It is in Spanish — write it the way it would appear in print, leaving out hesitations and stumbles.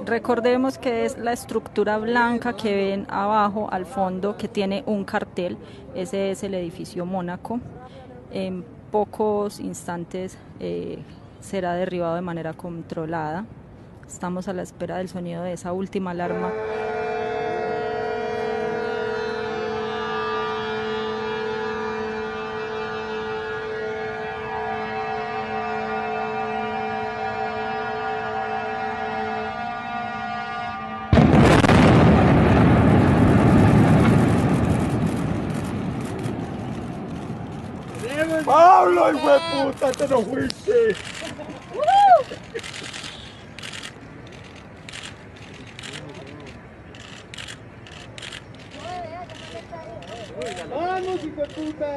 Recordemos que es la estructura blanca que ven abajo al fondo que tiene un cartel. Ese es el edificio Mónaco. En pocos instantes será derribado de manera controlada. Estamos a la espera del sonido de esa última alarma. ¡Pablo, hijo de puta! ¡Te nos fuiste! ¡Vamos, hijo de puta!